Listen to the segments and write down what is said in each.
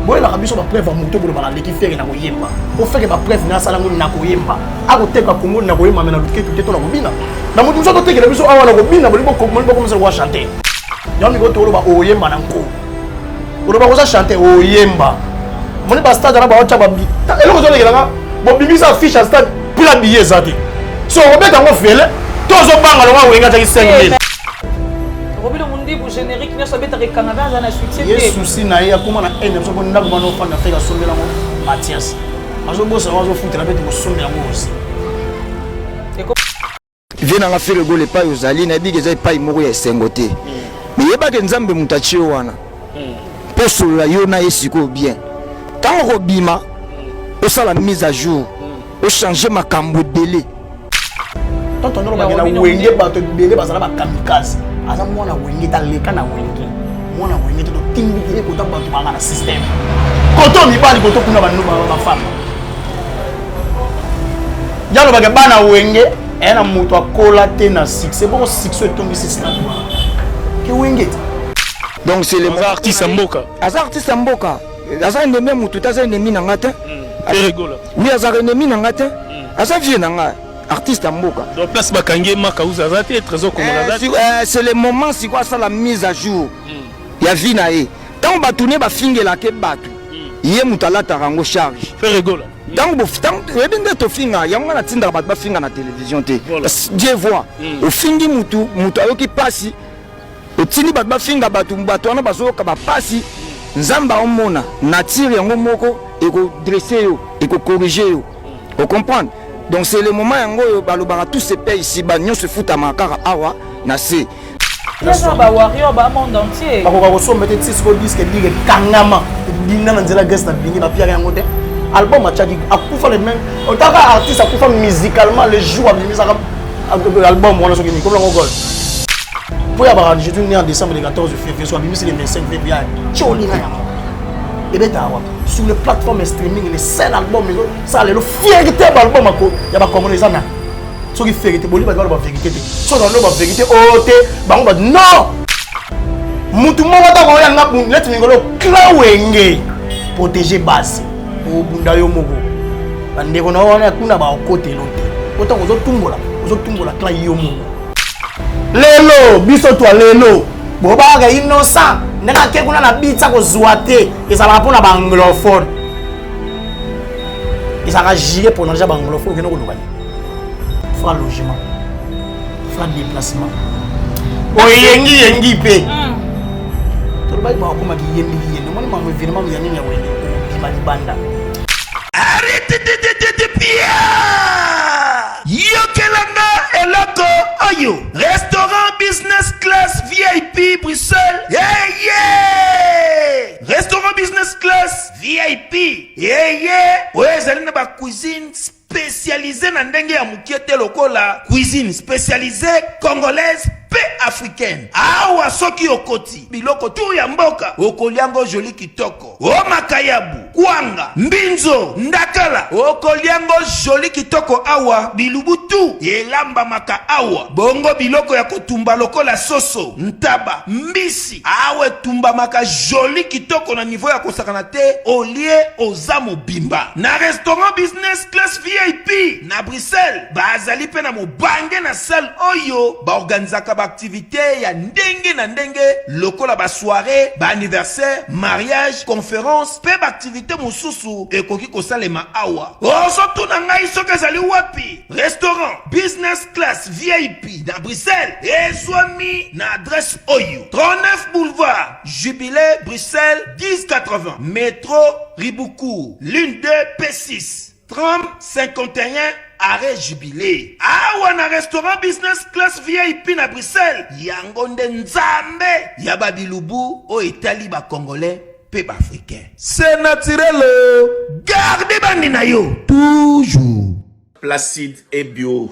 Boy la biso ba preuve moto bolo bala leki fere na koyemba. O feke ba preuve na sala ngoni na koyemba. Ako teka Congo na koyemba mena luketu teto na kobina. Na mutu nzoto teke na biso awa na kobina boli boko moli boko mesa kwa chanter. Yami ko tolo ba oyemba na nko. Olo ba ko sa chanter oyemba. Moni ba stade na ba ocha ba bi. Eloko zo lekela bo bimisa affiche à stade pila billet zati. So obeta ngo fele. Tozo banga lo wenga ta 5000. Robilo mundi bu générique ne sabeta ke Canada za na succès. Yes souci na ya kuma na ene so bonda ko no fanda feka sombela mo Mathias. Mazo bosa wazo futa na beti ko sombela mo aussi. Vient na faire le goal pas yozali na bige zai pas moko ya sengote. Mais yeba ke nzambe mutachi wana. Poso la yo na esiko bien. Tant ko bima o sala mise à jour. O changer makambo délai. Tonton no ba na wenge ba to délai ba sala ba kamikaze. Aza mwana wenge ta leka na wenge. Mwana wenge to timbi kile ko ta ba to banga na system. Koto mi bali koto kuna ba no ba femme. Yalo ba ke bana wenge ena mutu akola te na succès bon succès tombi system. Ke wenge. Donc c'est les artistes en boka. Az artiste en boka. Az ennemi mutu ta ennemi na ngata. Rigola. Oui, az ennemi na ngata. Az vie na ngata. Artiste en boka. Donc place Bakange Makauza Zati trésor comme c'est le moment c'est quoi ça la mise à jour. Ya vie na e. Tant ba tourner ba fingela ke batu. Yé mutala tarango charge. Fait rigola. Donc tant ebinde to finga ya ngana tinda ba finga na télévision te. Dieu voit. Au fingi mutu ayoki pasi. Au tini ba finga batu wana bazoka ba pasi. Nzamba omona nature yango moko eko dresser yo, eko corriger yo. Vous comprenez? Donc c'est le moment où balobara tous ces pays ici ba nyon se fout à makara awa na se. Ba warrior ba monde entier. Ba ko so mettre Cisco disque dire kangama dinga na nzela guest na bingi na pierre yango te. Album achaki akufa le même. Otaka artiste akufa musicalement le jour de mise album on a soki comme le gol. Pour y avoir je suis né en décembre le 14 février soit bimisi le 25 février. Choli na yango. Et bien sur les plateformes streaming les 5 albums ça le fierté album ako ya ba communer ça na so ki fierté boli ba ba vérité so dans ba vérité o te ba ba non mutu mo ta ko ya ngapu let ngolo klawenge protéger base o bunda yo moko bande ko na wana kuna ba okote lote ota ko zo tumbola kla yo moko lelo biso to lelo bo ba ga innocent nena ke kuna na bitsa ko zuate ezala pona ba anglophone ezala girer pour naja ba anglophone keno ko lobani fa logement fa déplacement o yengi pe to ba ba ko ma ki yendi moni ma événement ya nini ya wele ba banda arrête de Pierre yokelanga eloko oyo restaurant business class VIP Bruxelles restaurant business class VIP ouais zalina ba cuisine spécialisée na ndenge ya mukiete lokola cuisine spécialisée congolaise africaine awa soki okoti biloko tu ya mboka okoliango joli kitoko o makayabu kwanga mbinzo ndakala okoliango joli kitoko awa bilubutu elamba maka awa bongo biloko ya kotumba lokola soso ntaba mbisi awe tumba maka joli kitoko na niveau ya kosakana te olie ozamo bimba na restaurant business class VIP na Bruxelles bazali pe na mobange na salle oyo ba organizaka activité ya ndenge na ndenge lokola ba soirée ba anniversaire mariage conférence pe ba activité mususu ekoki kosalema awa oso tuna ngai soki ezali wapi restaurant business class VIP na Bruxelles ezwami na adresse oyo 39 boulevard Jubilé Bruxelles 1080 métro Riboucourt l'une 2 P6 30 51 arrêt Jubilé. Awa na restaurant business class VIP na Bruxelles. Yango nde nzambe ya babilubu o Italie ba congolais pe ba africain. C'est naturel. Gardez bandi na yo toujours. Placide et Bio,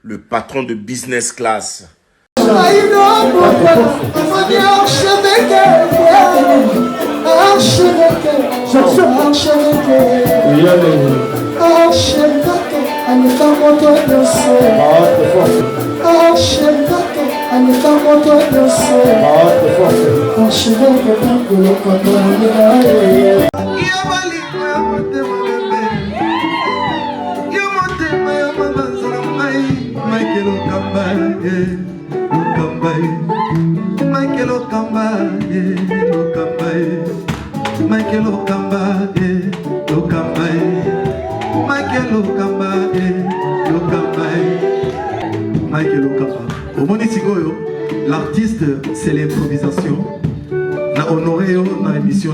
le patron de business class. L'artiste, c'est l'improvisation. Na honoré dans l'émission.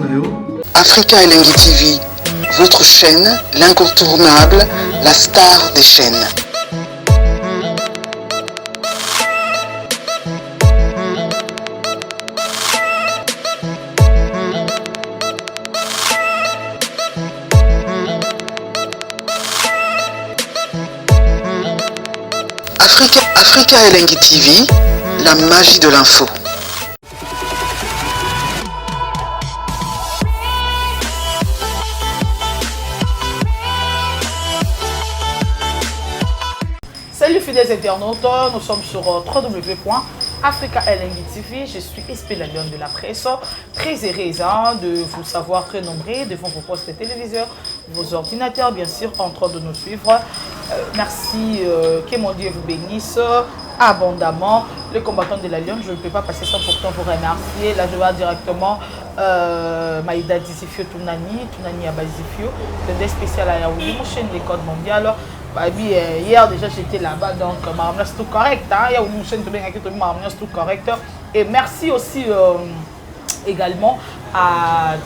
Africa Elengi TV, votre chaîne, l'incontournable, la star des chaînes. Africa Elengi TV, la magie de l'info. Salut fidèles internautes, nous sommes sur www.Africa Elengi TV. Je suis SP la lionne de la presse, très heureuse de vous savoir très nombreux devant vos postes de téléviseurs, vos ordinateurs bien sûr, en train de nous suivre. Merci, que mon Dieu vous bénisse abondamment. Les combattants de la Lionne, je ne peux pas passer sans pourtant vous remercier. Là, je vais directement Maïda Dizifio Tounani Abazifio, le spécial à Yaouli, mon chaîne des codes mondiales. Hier déjà j'étais là-bas, donc c'est tout correct. Il y a une chaîne tout correct. Et merci aussi également à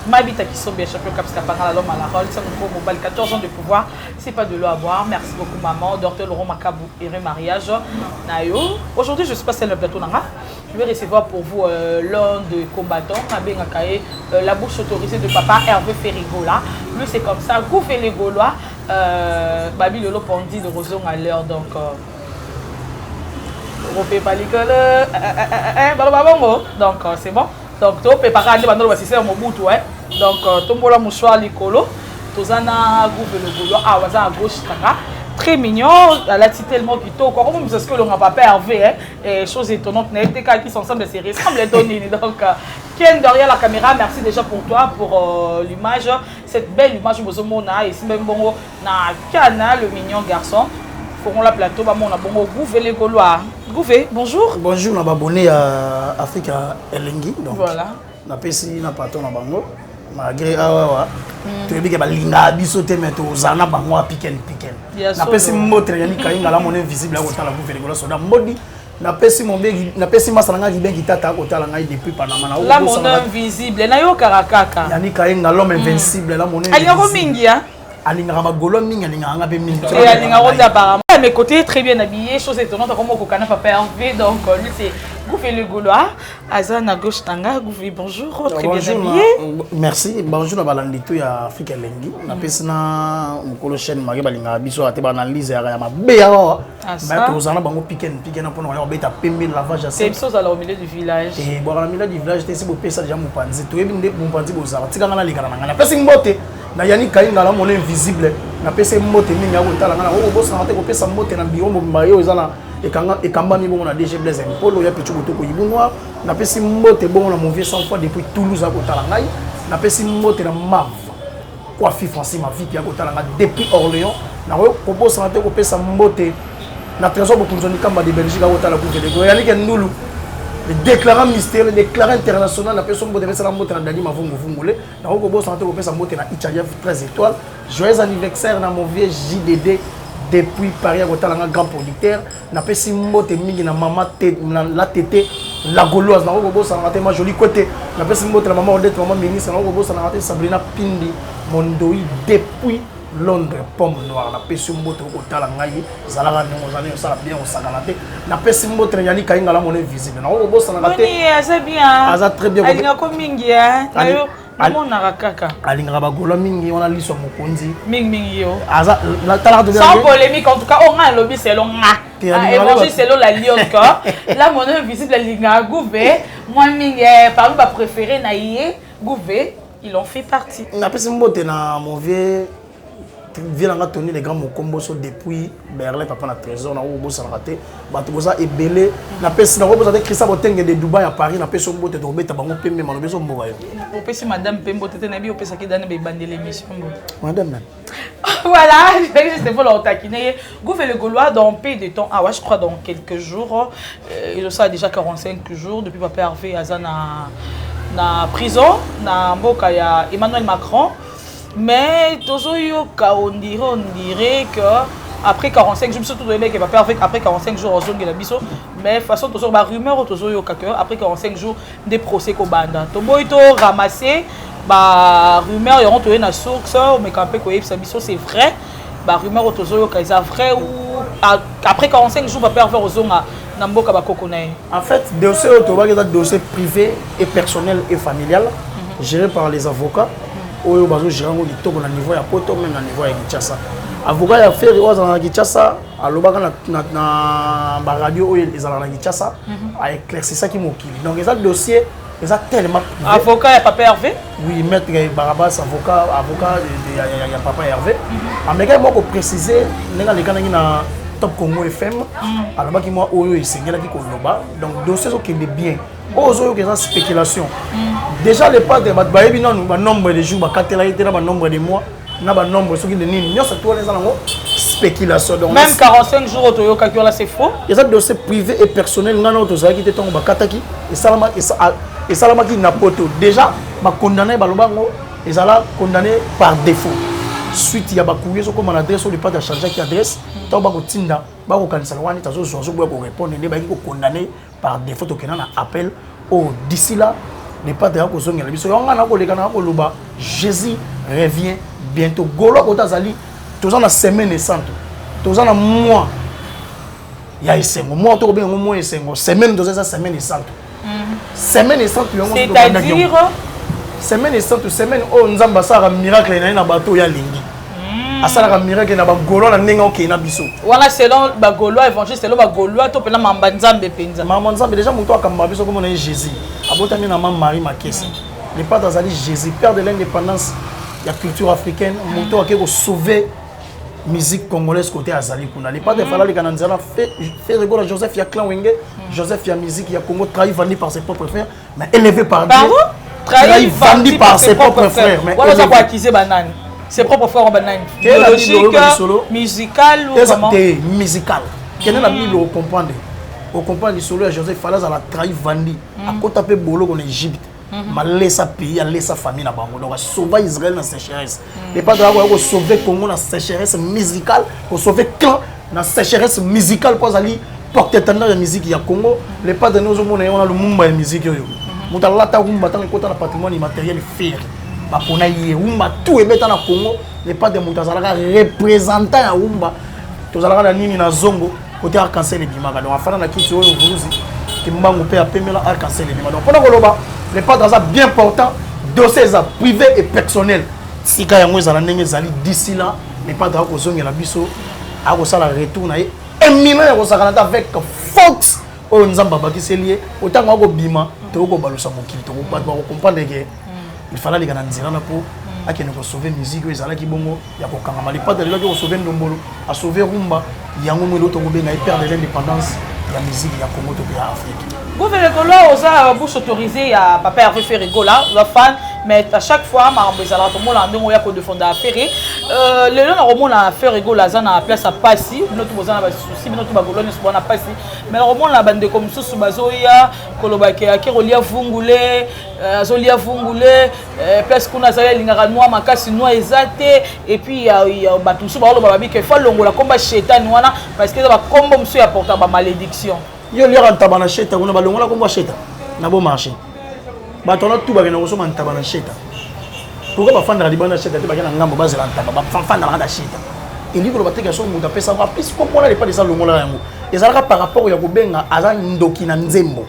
Mabita qui sont bien champion Capscapara, l'homme à la rôle, ça nous faut 14 ans de pouvoir, c'est pas de l'eau à boire. Merci beaucoup maman, docteur Laurent Macabou et mariage. Nayo. Aujourd'hui je suis passé sur le plateau Nanga. Je vais recevoir pour vous l'un des combattants, la bouche autorisée de papa Hervé Ferrigola. Lui c'est comme ça, Gouffé les Gaulois, Babi Lolo Pondi de Roson à l'heure, donc Ropé Palicole, donc c'est bon. Donc, tu peux préparer à l'époque c'est un Mobutu, donc tu as mouchoir likolo, tu as un groupe de Gaulois à gauche, très mignon, elle a tellement quitté, comme c'est ce que l'on n'a pas perdu, et chose étonnante, les cas qui sont ensemble, c'est ressemble les données. Donc, Ken derrière la caméra, merci déjà pour toi, pour l'image, cette belle image, Mozomona, et si même bon, na Kana, le mignon garçon. Ferons la plateau, on a bon Gouvé les Gaulois. Gouvé, bonjour. Bonjour, on a abonné à Africa Elengi. Donc, voilà. On a passé na patron na bango. Malgré tu es bien que linga bisote mais to zana bango piken. Na passé motre yani kainga la mon invisible à côté la Gouvé les Gaulois soda modi. Na passé mon begi, na passé masalanga ki bengi tata côté la ngai depuis Panama na. La mon invisible na yo karakaka. Yani kainga l'homme invincible la mon invisible. Ali ngo mingi hein. Alinga Golo mingi alinga nga be mingi. Et alinga ronda apparemment. À mes côtés, très bien habillé, chose étonnante, comme au Kokana Papa Hervé, donc lui c'est Gouffé le Gaulois, Azan à gauche Tanga, Gouffé, bonjour, très bien habillé. Merci, bonjour à Balandito et à Africa Elengi. On a passé na mukolo chaîne Marie Balinga biso a te analyse ya ma beya. Mais tous en a bango piken pour nous beta pembe lavage à c'est chose alors au milieu du village. Et bon au milieu du village c'est beau pesa déjà mon panzi. Tu es binde mon panzi bozara. Tika ngana likana ngana. Pesa mbote. Na yani kainga la mon invisible. Na pesa mbote mingi ya kotala ngana. O bosa ngate ko pesa mbote na biombo mayo ezana ekamba mi bon na DG Blaise Mpolo ya pichu botoko yibunwa. Na pesa mbote bon na mon vieux 100 fois depuis Toulouse à kotala ngai. Na pesa mbote na Mav. Quoi fi Francis ma vie ya kotala ngai depuis Orléans. Na ko bosa ngate ko pesa mbote. Na trésor beaucoup de kamba de Belgique à kotala Gouvé les Gaulois. Yani ke ndulu. Le déclarant mystérieux, le déclarant international, la personne qui devait monter dans Dali Mavungu Vungule, la Rokobo Santé qui peut monter dans Ichayev 13 étoiles. Joyeux anniversaire dans mon vieux JDD depuis Paris à Gotalanga grand producteur. Na pesi mbote mingi na maman la tété la Gauloise na Rokobo Santé ma jolie côté. Na pesi mbote la maman Odette maman ministre na Rokobo Santé Sabrina Pindi Mondoi depuis Londres, pomme noire, la pêche mbote au tala ngai, zalala n'ongozane ça bien au sagalate, la pêche mbote yani kainga la monnaie visible. Na obo sangalate. Oui, c'est bien. Aza très bien. Alinga ko mingi hein. Ayo, mona rakaka. Alinga bagolo mingi on a liso mokonzi. Mingi yo. Aza la tala de. Sans polémique en tout cas, on a un lobby selon nga. Évangile selon la Lyon quoi. La monnaie visible alinga Gouvé, moi mingi parmi ma préférée na yé Gouvé, ils ont fait partie. Na pêche mbote na mon vieux Vilanga Tony les grands Mokombo sont depuis Berlin papa na trésor na Obo Salraté bato boza ebelé na pesi na Obo avec Christophe Otenge de Dubaï à Paris na pesi Ombo te robeta bango pembe mano beso mboba yo opesi madame Pembo tete na bi opesa ki dane be bandele émission madame même voilà, juste pour le taquiner. Gouvernement le Gaulois dans peu de temps, je crois dans quelques jours, il ça déjà 45 jours depuis papa Hervé Aza na prison, na mboka ya Emmanuel Macron. Mais on dirait que après 45 jours, surtout les mecs qui papa Hervé après 45 jours en zone de la biso, mais de toute façon toujours ma rumeur après 45 jours des procès ko banda. Tombo ito ramasser bah rumeur ils ont trouvé na source mais quand peu c'est vrai bah rumeur autozo que c'est vrai ou après 45 jours va perdre aux zonga na mboka ba kokonae en fait dossier autoba est un dossier privé et personnel et familial géré par les avocats oyo bazo gérer ngo litoko na niveau ya poto même na niveau ya Kinshasa avocat ya faire oza na Kinshasa alobaka na ba radio oyo ezala na Kinshasa a éclairci ça qui mokili donc ça dossier ils ont tellement avocat et papa Hervé oui maître Barabas avocat de papa Hervé américain moi pour préciser nenga les kana na Top Congo FM alors que moi oyo esengela ki koloba donc dossier so qui est bien ozo que ça spéculation déjà les pas de bayebi non ba nombre de jours ba katela été na ba nombre de mois na ba nombre so qui de nini nyosa to les zango spéculation donc même 45 jours autoyo kakio là c'est faux il y a des dossiers privés et personnels ngana autoza qui te tongo ba kataki et salama et Salamaki Napoto, déjà, ma condamné Balobango, ils sont condamné par défaut. Suite, il y a Bakouye, so comme on adresse, on ne peut pas changer qui adresse. Tant que Tinda, Bako Kansalwani, tu as répondre, il est condamné par défaut. Donc, il y a un appel. Oh, d'ici là, les pas de Hakozong, Jésus revient bientôt. Golo Kotazali, tous en la semaine naissante, tous en la mois. Il y a un mois, tu as bien un mois, semaine, deux semaine naissante. Semaine et centre c'est-à-dire semaine et centre semaine oh nzamba sara miracle na bato ya lingi asala miracle na ba golo na nenga ok na biso voilà selon ba golo évangile selon ba golo to pena mamba nzambe penza mamba nzambe déjà muto akamba biso comme on est Jésus abotami na maman Marie Makesi le père d'Azali Jésus père de l'indépendance la culture africaine muto akeko sauver musique congolaise côté Azali kuna les pas de Fala les Kananzala fait rigoler Joseph ya clan Wenge Joseph ya musique ya Congo trahi vendu par ses propres frères mais élevé par Dieu trahi vendu par ses propres frères mais voilà ça quoi accuser banane ses propres frères en banane biologique musical ou comment musical quel est la Bible au comprendre le solo Joseph Fala za la trahi vendu à côté pe bolo en Égypte malesa pays laissa famille na bango donc sauver Israël dans sécheresse les pas de sauver Congo dans sécheresse musicale pour sauver clan dans sécheresse musicale pour aller porter tendance de musique ya Congo les pas de nous on a le mumba de musique yo mutalata umba tant que patrimoine immatériel faire ba pona yé umba tout ebeta na Congo les pas de mutazalaka représentant ya umba tozalaka na nini na zongo côté arc-en-ciel et bimaka donc afana na kiti oyo vuruzi kimbango pe apemela arc-en-ciel et bimaka donc pona koloba les pas dans ça bien important dossier privé et personnel si quand yango ezala ndenge ezali d'ici là les pas dans ko zonga la biso a ko sala retour na éminent ya ko sakana avec Fox o nzamba bakiselié autant ko bima to ko balosa mokili to ko comprendre que il fallait les gana nzela na po akene ko sauver musique ezala ki bongo ya ko kangama les pas de là ko sauver ndombolo a sauver rumba yango mwelo to ko benga perdre l'indépendance la musique ya Congo to ya Afrique. Vous venez de là, vous avez bouche autorisée à papa Hervé Ferrigo là, la fan, mais à chaque fois, ma ambassadeur tout le monde a demandé à de fonder à Ferré. Le long on a Ferrigo là, ça na place à Passy, notre besoin na souci, notre bagolone sur na Passy. Mais on la bande comme ça sur bazoya, kolobake a Kerolia Vungule, Zolia Vungule, place qu'on a ça lingara noir makasi noir exaté et puis il y a batusu ba lo babi que faut longola combat chétan wana parce que ça va combat monsieur apporter ba malédiction. Yo lira ntabana sheta kuna balongola komba sheta na bo marché batona tout bagena ko soma ntabana sheta pourquoi ba fanda libana sheta te bagena ngambo bazela ntaba ba fanda na sheta ili ko bateka so muta pesa ba plus comprendre pas de ça longola yango ezalaka par rapport ya ko benga aza ndoki na nzembo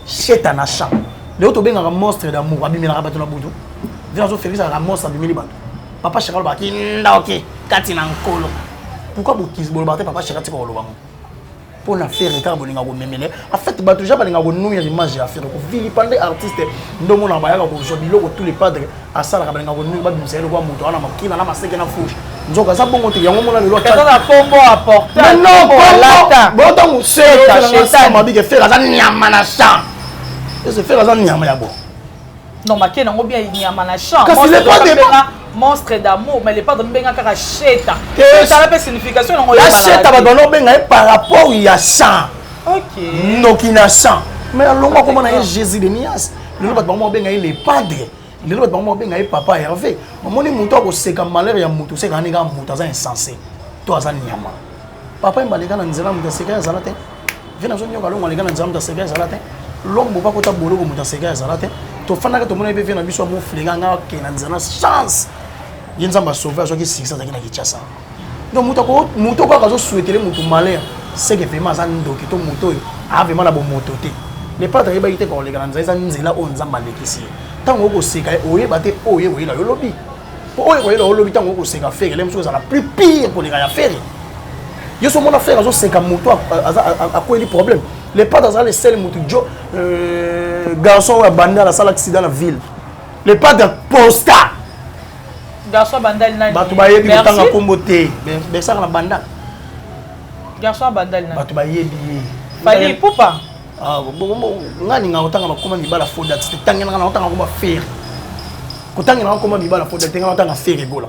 sheta na champ le auto benga monstre d'amour abimela ka batona butu vient so faire ça la monstre abimeli bato papa chakalo ba ki ndoki kati na nkolo pourquoi bo kis bo bateka papa chakati ko lo bango pour na faire car bolinga ko memele en fait bato ja balinga ko nouya image ya faire ko vilipande artiste ndomo na bayaka ko jobilo ko tous les padres asala ka balinga ko nouya ba bimselo kwa muto ana makina na maseke na fuji nzoka za bongo te yango mona lelo ça na pombo apporter mais non lata boto mo c'est ma bige faire za nyama na champ et se faire za nyama ya bo non makena ngo bien nyama na champ moi c'est pas des monstre d'amour mais les pas de benga kaka cheta ça a pas signification ngo la cheta ba dono benga par rapport ya champ OK nokina champ mais longa comment na Jésus de Nias le ba bango benga les padres le ba bango benga papa Hervé moni muto ko seka malheur ya muto seka ninga muto za insensé to za nyama papa imbaleka na nzela muto seka za latin vena zo nyoka longa leka na nzela muto seka za latin longo ba ko ta bolo ko muto seka za latin to fana ka to mona be vena biso mo flinga nga ke na nzela chance yenzamba sauver zo ki sikisa za ki na kichasa donc muto ko ka zo souhaiter muto malheur c'est que vraiment ça ndoki to muto a vraiment na bo moto te les padres ba ite ko leka na nzela o nzamba lekisi tango ko seka oyeba te oyeba yo lobi po oyeba yo lobi tango ko seka faire les choses à la plus pire pour les gars faire yo so mona faire zo seka muto a quoi les problèmes les padres ça les sel muto jo garçon a bandé la salle accident dans la ville les padres posta garçon bandal na batu ba yebi tanga kombo te be ça na banda garçon bandal na batu ba yebi fali pupa ngani nga otanga bakoma mibala foda tse tangena nga otanga koma faire kotangena nga koma mibala foda tengena otanga faire bola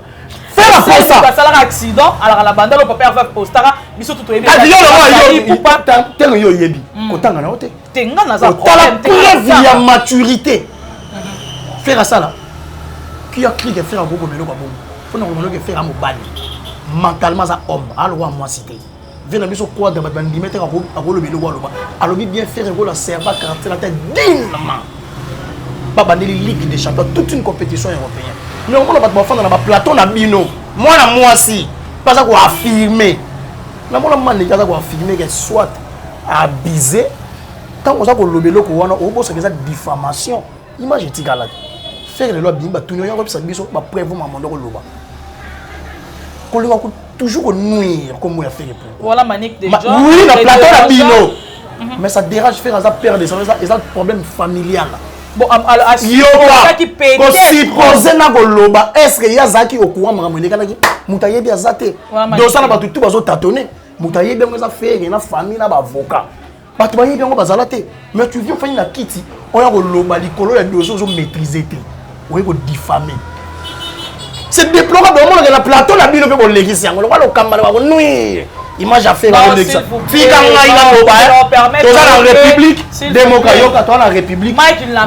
faire posta ça sala accident alors la banda le papa va postara biso tout yebi yo pupa tengo yo yebi kotanga na ote tenga na za problème preuve ya maturité faire ça là qui a crié que faire un gros melo ba bon faut na melo que faire un mobali mentalement ça homme alors moi cité vena biso quoi de bandi mettre à ko lobelo wa loba alobi bien faire ko la serva caractère la tête dignement ba bandeli ligue des champions toute une compétition européenne mais on va pas faire dans la plateau na bino moi si pas ça ko affirmer na mona mande ça ko affirmer que soit abusé tant on ça ko lobelo ko wana o bo ça que diffamation image etikala faire les lois bimba tout nous on ça biso ba preuve ma mondo ko loba ko loba ko toujours nuire comme moi faire voilà manique de gens oui la plateau la bino mais ça dérange faire ça perdre ça et ça problème familial bon alors ça qui peut ko supposer na ko loba est-ce que yazaki okuwa makamwele kana ki mutayebi azate donc ça na ba tout bazo tâtonner mutayebi ngo ça faire na famille na ba avocat batu bayebi ngo bazala te mais tu viens faire na kiti on ya ko loba likolo ya dossier zo maîtriser te on ya ko diffamer c'est déplorable au monde de la plateau la bino pe ko legisi yango lo kambala ko nuire image a fait la lexa fika nga ina loba to za la république démocratique ka to la république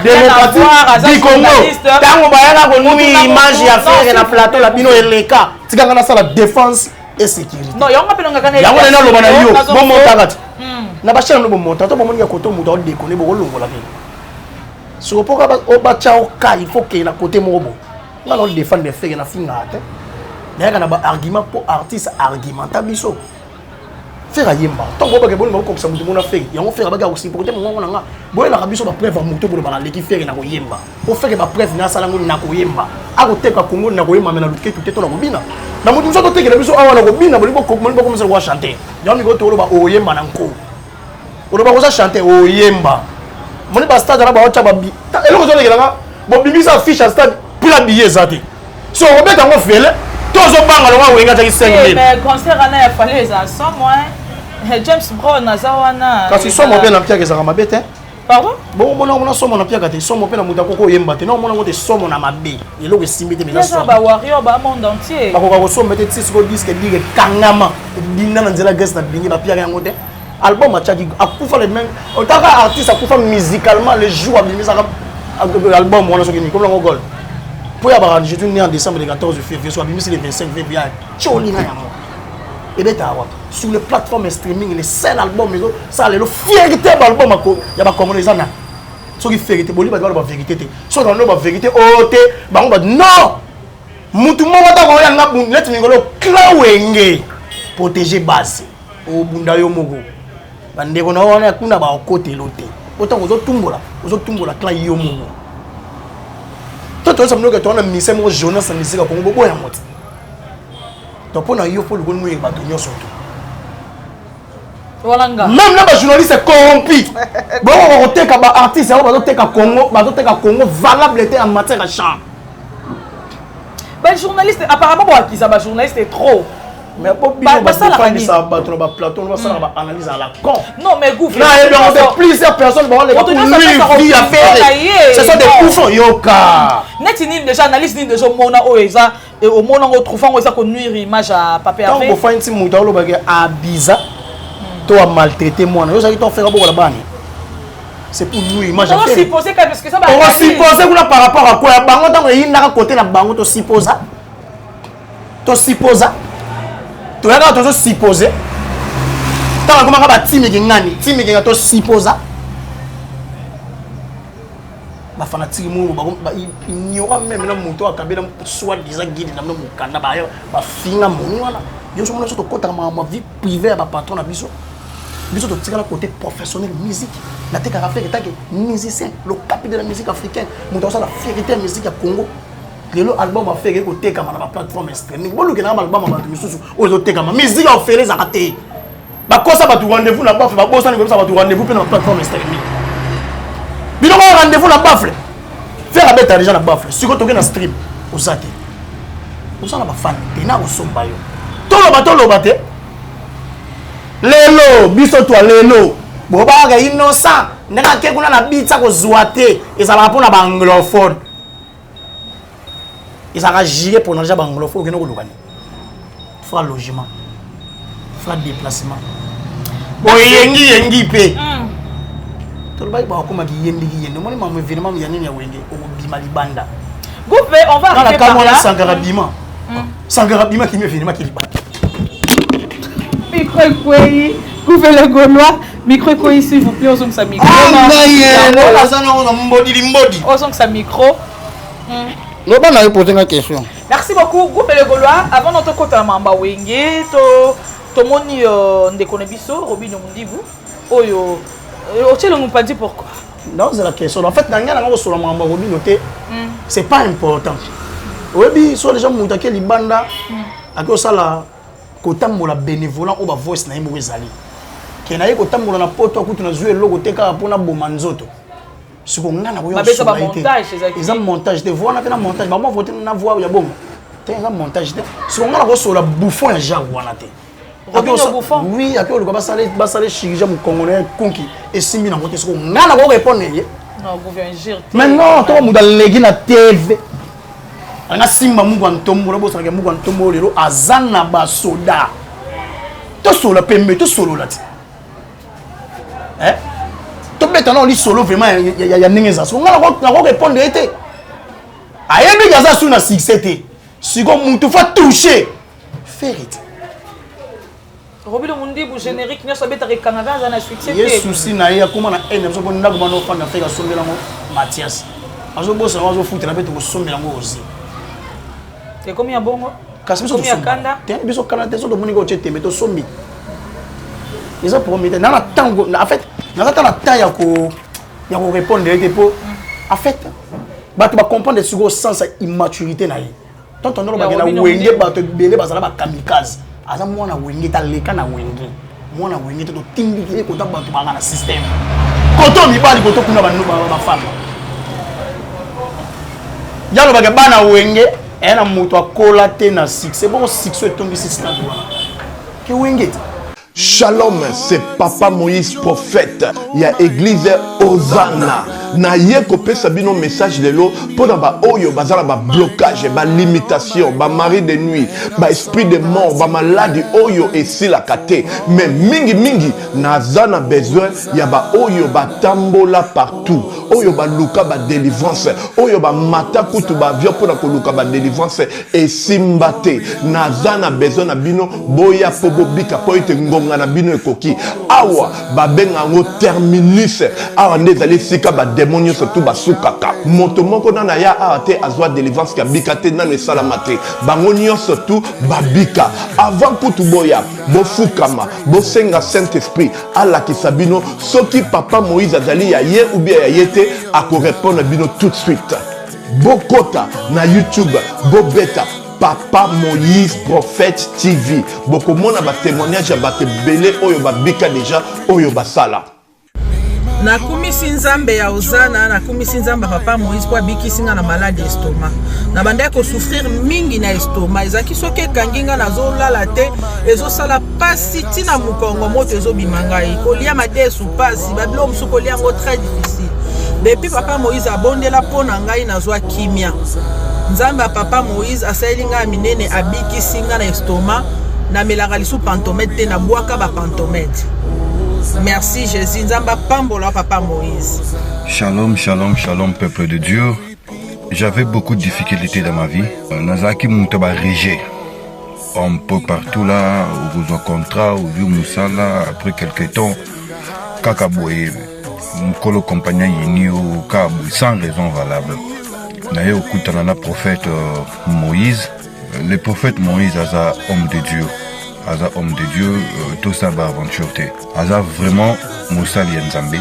démocratique du Congo tango bayana ko nuire image a fait la plateau la bino eleka tika nga na sala défense et sécurité non yonga pe nga kana yango na loba na yo bon montakati na ba chaîne lobo monta to bomoni ya koto muto déconner bo longola pe so poka o ba chao ka il faut que na côté mobo on va défendre des faits na finga te mais na ba argument pour artiste argumenta biso faire yemba tant ko ba ke bonimo ko sa mutu mona fait yango faire ba ga aussi pour te mo ngona nga boye la biso ba preuve mutu pour ba leki faire na ko yemba o faire ba preuve na sala ngona ko yemba ako teka kongo na ko yemba mena luke tout to na ko bina na mutu so to teke biso awa na ko bina bolibo ko mo ko commencer ko chanter yango ko to lo ba o yemba na nko o lo ba ko sa chanter o yemba moni ba stade na ba ocha ba bi eloko zo lekelanga bo bimisa fiche à stade pour la billet zati so on met en fele tozo banga lo wenga taki 5000 mais concert ana ya fallait les ensemble moi James Brown na zawana kasi so mo pe na pia ke za mabete pardon bon on a somo na pia ka te somo pe na muta koko yemba te non mona ngote somo na mabe eloko esimbi te mais ça ba warrior ba monde entier ba ko somo mete tsi ko disque dire kangama dinna na nzela guest na bingi ba pia yango te album a tchaki akufa les mêmes otaka artiste akufa musicalement les jours abimisa album on a sokini comme le gol pour y avoir je suis né en décembre le 14 février soit abimisa le 25 février choli na yamo et ben tawa sur les plateformes streaming les seuls albums ça le fierté album ako ya ba comme les ana so qui fierté boli ba ba vérité te so dans no ba vérité o te ba ngo ba non mutu mo ta ko ya ngabu net ngolo klawenge protéger base o bunda yo mogo bandeko na wana kuna ba okotelo te autant ozotumbola clan yo mogo toto ça mnoka tona mise mo Jonas na misika kongo boya moti to pona yo fo lugo nwe ba donyo soto Même les journalistes corrompus. Bon, on teka artiste, on va teka Congo valable était en matière de chant. Ben journaliste apparemment bon qui ça journaliste est trop. Mais pour bien ça la plateau on va ça la analyse à la con. Non mais gouffre. Non, il y a plusieurs personnes bon les vie à faire. Ce sont des bouffons yoka. Netini déjà analyse ni déjà mona oeza et au mona on trouve on ça qu'on nuire image à papier avec. Quand on fait un petit mouton lo bagay abiza. Toi maltraiter moi. Yo ça qui t'ont fait pour la banne. C'est pour nous image à faire. On supposer parce que ça va. On va supposer qu'on a par rapport à quoi bango tant il na côté na bango to supposer. To supposer. Tu as toujours supposé. Tant comment on va timé ngani, timé ngani to supposer. Ba fanatique mo ba il n'y aura même na moto akabela soit disant guide na mukanda ba finga mo wana. Yo so mona so to kota ma vie privée ba patron na biso. Biso to tika na côté professionnel musique. Na te ka faire état que musicien, le capital de la musique africaine. Moto ça la fierté musique à Congo. Le album a fait que côté comme na plateforme streaming. Bon le album a battu sous aux te comme musique a fait les arrêter. Ba ko ça ba tu rendez-vous na ba ba bossa ni ça ba tu rendez-vous pe na plateforme streaming. Bino ko rendez-vous na bafle. Faire avec argent na bafle. Si ko to na stream osate. Osana ba fan te na osomba yo. Tolo bate. Lelo biso to lelo. Bo ba ga innocent. Ndeka ke kuna na bitsa ko zuate. Ezala pona ba anglophone. Ils ont géré pour nous anglophone que nous lukani. Faire logement. Faire déplacement. Bo yengi pe. Tout le bail ba ko ma yengi. Moi ma événement ya nini ya wenge o bima libanda. Goupé, on va arriver par là. Sangarabima. Sangarabima qui me fait qui liba. Micro Koyi, Goupé le Gaulois, micro Koyi s'il vous plaît, on sa micro. On sa micro. Non, pas n'a posé une question. Merci beaucoup, Goupé le Gaulois. Avant notre côté à Mamba Wenge, to moni ndeko nebiso, Robin Mundibu. Oyo, tu ne m'as pas dit pourquoi. Non, c'est la question. En fait, dans le sur la Mamba Robin, c'est pas important. Oui, soit les gens qui ont été libanda, à cause de ça, kotambola bénévolat ou ba voice na yimo ezali. Kenaye kotambola na poto akutu na zué logo teka pona bomanzoto. Siko ngana ko yo. Mabeza ba montage ezaki. Eza montage de voix na pe na montage. Ba mo voter na voix ya bongo. Te eza montage te. Siko ngana ko so la bouffon ya Jean wana te. Robin bouffon. Oui, akio ko ba sale chirurgien mu congolais konki et simbi na côté siko ngana ko répondre ye. Non, gouverneur. Maintenant, toi mu dalegi na TV. Anga simba mungu antombo na bosa mungu antombo lero azana ba soda to solo pembe to solo lati to beta na li solo vraiment ya ningeza so ngala ko répondre été ayebi gaza su na succès te siko mutu fa toucher faire it Robin Mundibu générique ne sabeta ke Canada za na succès te yes souci na ya comment na ene so bonda ko mano fa na feka sombela mo Mathias azo bosa azo futa na beto ko sombela ngo aussi. Et combien bon? Combien kanda? T'es biso kanda t'es sur le monigo tchete mais to sombi. Ils ont promis dans la temps en fait dans la temps ya ko répondre était pour en fait ba tu vas comprendre ce sens immaturité na yi. Tant on ba na wenge ba to belé ba sala ba kamikaze. Aza mwana wenge ta leka na wenge. Mwana wenge to timbi ko ta ba to ba na système. Koto mi ba li koto kuna ba femme. Yalo ba bana wenge elle a monté à collater na succès. Bon succès tombe ici c'est que wingit. Shalom, c'est Papa Moïse prophète. Il y a église Hosanna. Na ye kopé sabino message de l'eau pour ba oyo bazala ba blocage, ba limitation, ba mari de nuit, ba esprit de mort, ba maladie oyo et si la kate. Mais mingi na zana besoin ya ba oyo ba tambola partout. Oyo ba luka ba délivrance, oyo ba mata kutu ba vio pour na ko luka ba délivrance et simbate. Na zana besoin na bino boya pobo bika po ite ngonga na bino ekoki. Awa ba benga ngo terminus. Awa ndezali sika ba démonio surtout basukaka moto moko na ya ate azwa délivrance ka bikate na ne salamate bangonio surtout babika avant kutu boya bofukama bosenga Saint-Esprit ala kisabino soki Papa Moïse azali ya ye ou bien ya yete ako répondre bino tout de suite bokota na YouTube bobeta Papa Moïse Prophète TV. Beaucoup de monde a témoignage à belé oyo babika déjà oyo basala. Nakumisi nzambe ya Ozana, nakumisi nzambe Papa Moïse kwa bikisinga na malade estomac. Na banda ko souffrir mingi na estomac. Ezaki soke kanginga na zolala te, ezo sala pasi tina mukongo moto ezo bimanga yi. Kolia mate sou pasi, babilo musu kolia ngo très difficile. Depuis Papa Moïse abondela pona ngai na zwa kimia. Nzambe ya Papa Moïse asayelinga minene abikisinga na estomac, na melaka lisu pantomètre na bwaka ba pantomètre. Merci Jésus, Nzamba Pambola Papa Moïse. Shalom, shalom, shalom peuple de Dieu. J'avais beaucoup de difficultés dans ma vie. Nazaki Moutaba Régé. Un peu partout là, au besoin contrat, au vieux Moussala, après quelques temps, Kakaboye, Mkolo compagnon Yini au Kabou, sans raison valable. D'ailleurs, au Koutanana prophète Moïse, le prophète Moïse est un homme de Dieu. Aza homme de Dieu, tout ça va aventure. Aza vraiment Moussa Lienzambe.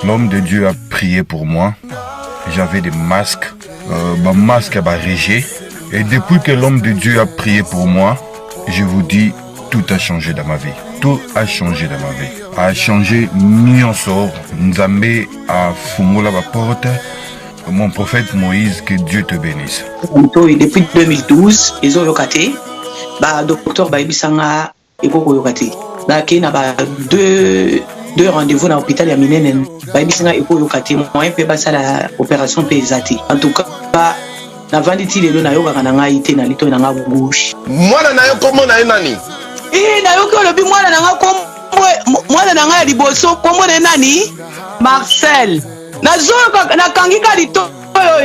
L'homme de Dieu a prié pour moi. J'avais des masques. Ma masque a régé. Et depuis que l'homme de Dieu a prié pour moi, je vous dis, tout a changé dans ma vie. Tout a changé dans ma vie. A changé Nyonsor. Nzambe a fumé la porte. Mon prophète Moïse, que Dieu te bénisse. Depuis 2012, ils ont yokaté. Docteur Baibisanga Ekoko Yokate. Qui n'a pas deux rendez-vous dans l'hôpital à Minenen. Baibisanga Ekoko Yokate. Moi, je peux la opération pesate. En tout cas, na vanditi lelo na yoka kananga ite na lito na ngabouche. Mwana na yo komo na nani? Na yoka lobi mwana na ngako mwana na nga liboso komo na nani? Marcel. Na zoka na kangika lito.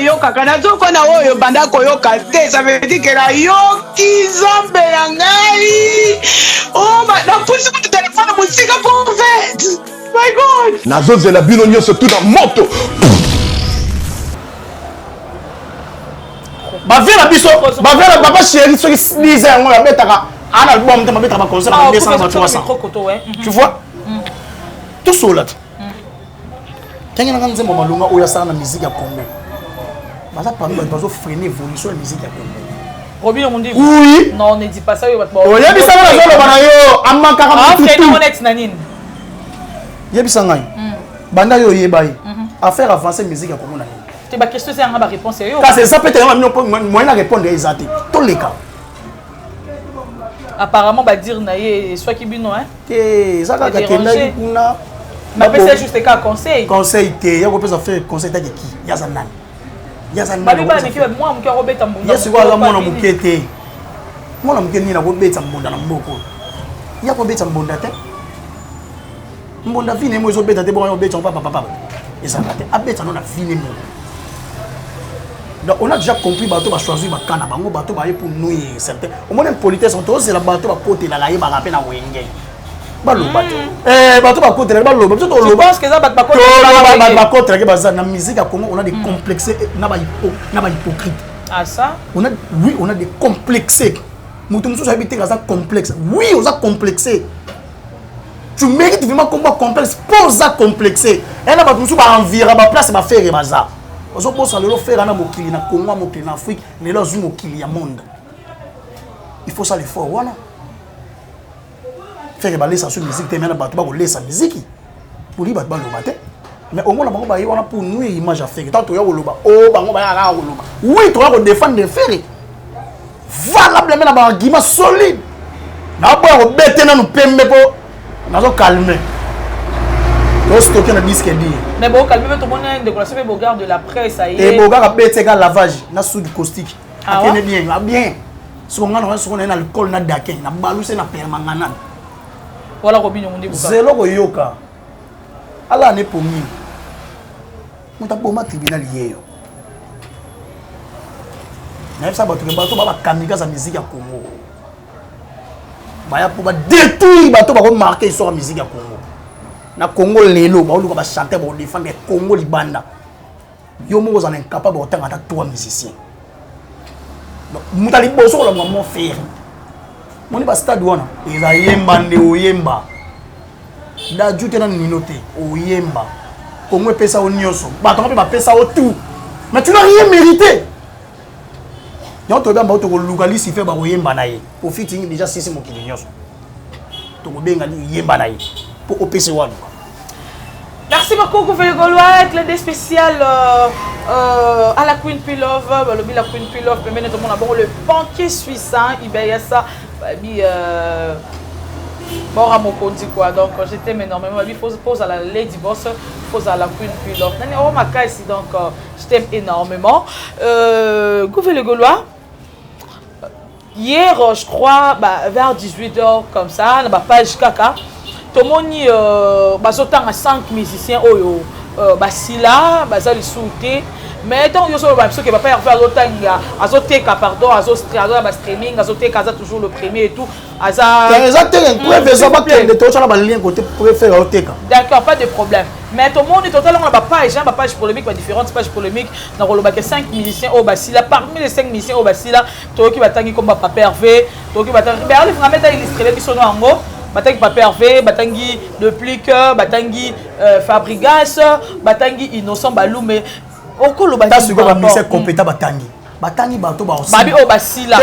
Yo kaka nazoko na oyo banda koyoka te, ça veut dire que la yoki zombe ya ngai. Oh na pusi mu téléphone musika prophète. My God. Nazo zela bino nyonso tout na moto. Ba vela biso, ba vela papa chéri soki 10 ans on betaka un album te mabeta ba concert na 200 tu vois? Tout cela. Kanya nga nzembo malunga oya sana na musique ya Congo. Baza parmi les bazo freiner l'évolution de la musique à Congo. Robin on dit oui. Non, ne dis pas ça yo batba. Oh yebi sanga na zolo bana yo amma kaka tout. Ah, c'est next nanine. Yebi sanga. Banda yo yebai. Affaire avancer musique à Congo na. Tu ba question c'est nga ba réponse yo. Car c'est ça peut-être moi na répondre exact. Tous les cas. Apparemment ba dire na ye soit ki bino hein. Que ça ka kenda kuna. Ma pese juste ka conseil. Conseil te, ya ko pesa faire conseil ta ki. Ya za nani. Babi bana miki moi muke robeta mbunda. Yesu kwa mwana mukete. Mwana mukeni na kobeta mbunda na mboko. Ya kobeta mbunda te. Mbunda vine mo zo beta te bo beta papa. Ezanga te. Abeta no na vine mo. Donc on a déjà compris bateau va choisir ba kana bango bateau ba pour nous certain. Au moins politesse on tose la bateau va porter la laye ba rapé na wenge. Balo bateau. Bateau ba côté balo bateau to lo. Je pense que ça ba côté ba côté que bazar na musique à Congo on a des complexes na ba hypocrite. Ah ça? On a des complexés. Mutum so habité ça complexe. Oui, on a complexé. Tu mérites vraiment combat complexe pour ça complexé. Et là ba musu ba environ ba place ba faire bazar. Ozo bossa lelo faire na mokili na Congo mokili na Afrique, lelo zu mokili ya monde. Il faut ça l'effort voilà. Faire baler ça sur musique tellement bato ba ko laisser musique. Pour lui bato ba lo baté. Mais au moins la bango ba wana pour nous image à faire. Tant to ya ko loba. Oh bango ba ya ka ko loba. Oui, to ya ko défendre de faire. Valablement na ba argument solide. Na ba ko bete na nous pembe po. Na zo calmer. Mais bon, calmez tout le monde, une décoration, mais bon, garde de la presse, ça y est. Et bon, garde un lavage, na soude caustique. Ah ouais? Bien, bien. Si on a un alcool, na dakin, na balou, c'est na permanent. Voilà, Robin, on dit quoi? C'est là que yoka. Allah n'est pas mis. On t'a pas tribunal hier. Mais ça, tu vas kamikaze la musique à Congo. Bah, pour détruire, tu vas marquer sur la musique à Congo. Na Congo lelo ba oluka ba chanter ba défendre Congo libanda yo mo ozana incapable de tanga ta trois musiciens donc mutali boso la mo faire moni ba stade wana eza yemba nde oyemba da jute na minote oyemba Congo pesa onyoso ba to ba pesa o tout mais tu n'as rien mérité Yo to bamba to localiste fait ba oyemba na ye. Au fit déjà sisi mokili nyonso. To benga li yemba na ye. Pour OPC One. Merci beaucoup, Gouvernement Gaulois, avec l'aide spéciale à la Queen Pilov, la Queen Pilov, mais tout le monde a bon le banquier suisse, Ibayasa, bon à mon compte quoi, donc je t'aime énormément, il faut pose à la Lady Boss, pose à la Queen Pilov, oh ma cas ici donc je t'aime énormément. Gouvernement Gaulois, hier je crois vers 18h comme ça, dans ma page Kaka. Tout le monde a 5 musiciens oyo basila bazali souté mais tant yo so ba biso ke ba faire azotanga azoteka pardon azostrada ba streaming azoteka aza toujours le premier et tout aza exactement préfère ba kende to chala ba lien côté préfère azoteka d'accord pas de problème mais tout le monde est totalement la page polémique ba différentes pages polémiques dans le 5 musiciens au basila parmi les 5 musiciens au basila to ki batangi comme Papa Hervé to ki batangi mais ali vraiment illustré biso no ango batangi Papa Hervé, batangi Le Pliqueur, batangi Fabrigas, batangi Innocent Balou, mais au le batangi. C'est quoi ministère compétent batangi? Batangi bato ba aussi. Babi Obasila.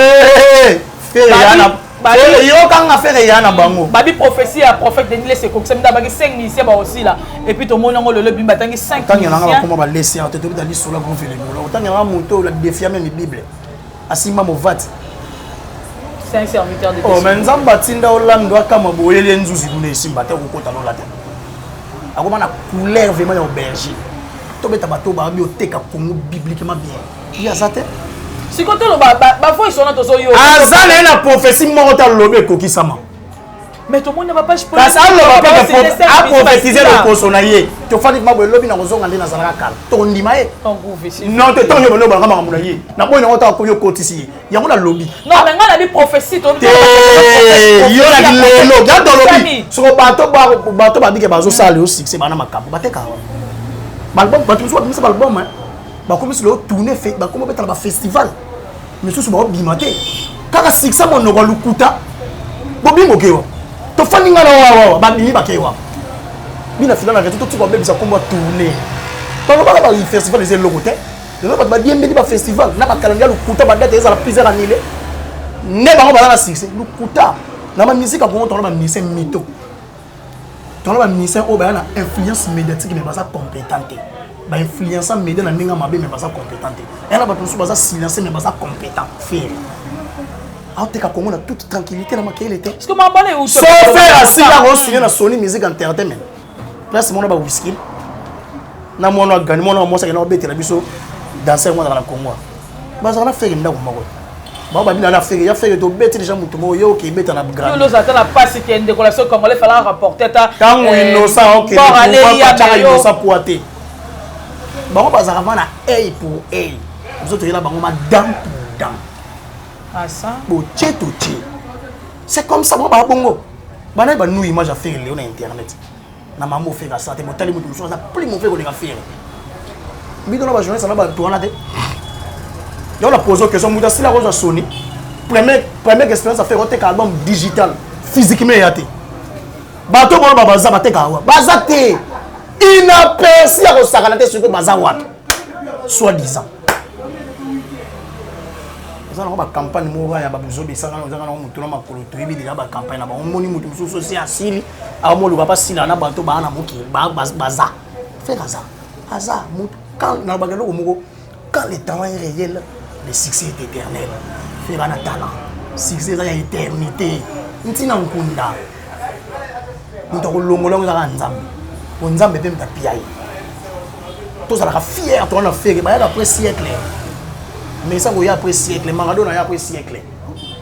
Yo quand a fait yana bango. Babi prophétie à prophète Denis c'est comme ça me dabagi 5 musiciens ba aussi là. Et puis tout le monde le bim batangi 5 musiciens. Tant yana comment ba laisser en tête dans sur la gouvernement. Tant yana monto la défier même Bible. Asima movat. C'est un serviteur de Dieu. Oh, mais Nzamba Tinda Hollande doit comme boyer Nzuzi Gune Simba te kokota no lata. Akoma na couleur vraiment ya berger. To beta bato ba bibliothèque Congo bibliquement bien. Il y a ça te. Si côté lo ba fois ils sont dans yo. Azana na prophétie morta lobe kokisama. Mais tout le monde ne va pas pour ça a prophétisé le consonaye. Tu fais ma lobby na kozonga ndina zalaka kala. To ndima e. Non, te tonyo bono ba ngama munaye. Na boy na ota ko yo kotisi. Yango na lobby. Non, mais ngana bi prophétie to. Yo na lelo, gado lobby. So bato ba bike bazo sale au succès bana makambo. Bateka. Balbom, bato so bimisa balbom hein. Ba komi so tourner fait, ba komo betala ba festival. Mais so ba bimate. Kaka succès mon no lukuta. Bobi mokewa. To fani ngana wa ba bimi bakewa. Bina finana reto to ko bebisa kombo tourner. Ba ba festival les lokote. Le ba bien ba festival na ba calendrier lukuta ba date ezala plusieurs années. Ne ba ba na succès lukuta. Na ma musique ko to na musicien mito. To na musicien o ba na influence médiatique mais ba ça compétente. Ba influence média na ninga mabe mais ba ça compétente. Elle ba to so ba ça silencieux mais ba ça compétent. Faire. Ate ka Congo na toute tranquillité na makele était. Est-ce que ma bonne ou so faire assis là on signer na Sony Music Entertainment. Place mon ba whisky. Na mon organi mon mo sa na obetela biso danser mo na Congo. Ba za na faire nda ko mako. Ba ba bina na faire ya faire to beti déjà mutu mo yo ki beta na grand. Yo za ta na passe qui est une décoration congolais fallait rapporter ta. Tant innocent OK. Pour pas innocent poité. Ba ba za na œil pour œil. Vous autres là ba ma dent pour dent. Ah ça. C'est comme ça, moi, bongo. Bana ba nous image à faire le na internet. Na maman fait ça, te motali mutu so ça plus mon fait ko de faire. Bi dona ba journée ça na ba tourna te. Yo la pose question muta si la rose Sony. Première expérience à faire un album digital physiquement yaté. Ba to bon ba baza ba te ka wa. Baza te. Inaperçu à Osaka sur que baza wa. Soit disant. On va campagne moi ya babuzo besanga on zanga na mutu na makolo to ebi déjà ba campagne na ba on moni mutu so si asili a mo lu ba sila na bato ba na moki ba baza faire ça mutu quand na ba gelo mo quand le talent est réel le succès est éternel faire un talent succès ça y éternité ntina nkunda mutu ko longola ngaka nzambe on nzambe pe mta piai to ça la fier to na faire ba ya après siècle. Mais ça, il y a après siècle, Maradona, il y a après siècle.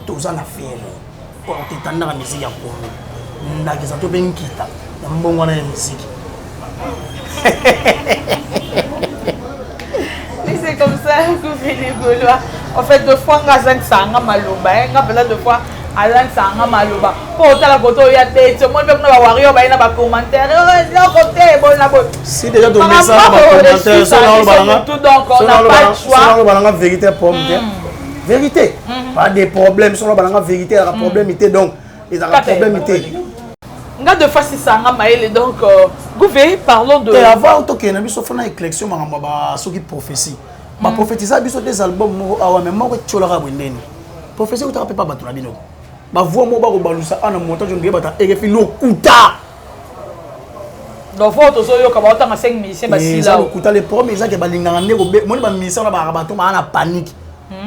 Tout ça, on a fait. Pour te tendre la musique, il y a pour nous. On a des gens qui ont quitté. Il y a un bon moment de musique. C'est comme ça que vous faites les Gaulois. En fait, deux fois, on a 5 ans, Maloba. On a deux fois, à 5 ans, Maloba. Pour autant, la photo, il y a des gens qui ont des commentaires. Si déjà tu mets ça dans les commentaires, ça on n'a pas de choix. Ça la vérité vérité. Pas de problème, ça la vérité, la problème était donc il y a un problème était. On a deux fois si ça a donc Gouvé, parlons de avant que na biso fona élection mangamba ba soki prophétie. ma prophétisa biso des albums moko awa mais moko tcholaka bwendeni prophétie utaka pe pas batuna bino ba voix mo ba ko balusa ana montage ndie bata erefi lokuta donc faut to yo ka ba otanga 5 musiciens ba sila lokuta les premiers ça que balinganga ndeko moni ba musicien na ba bato ba na panique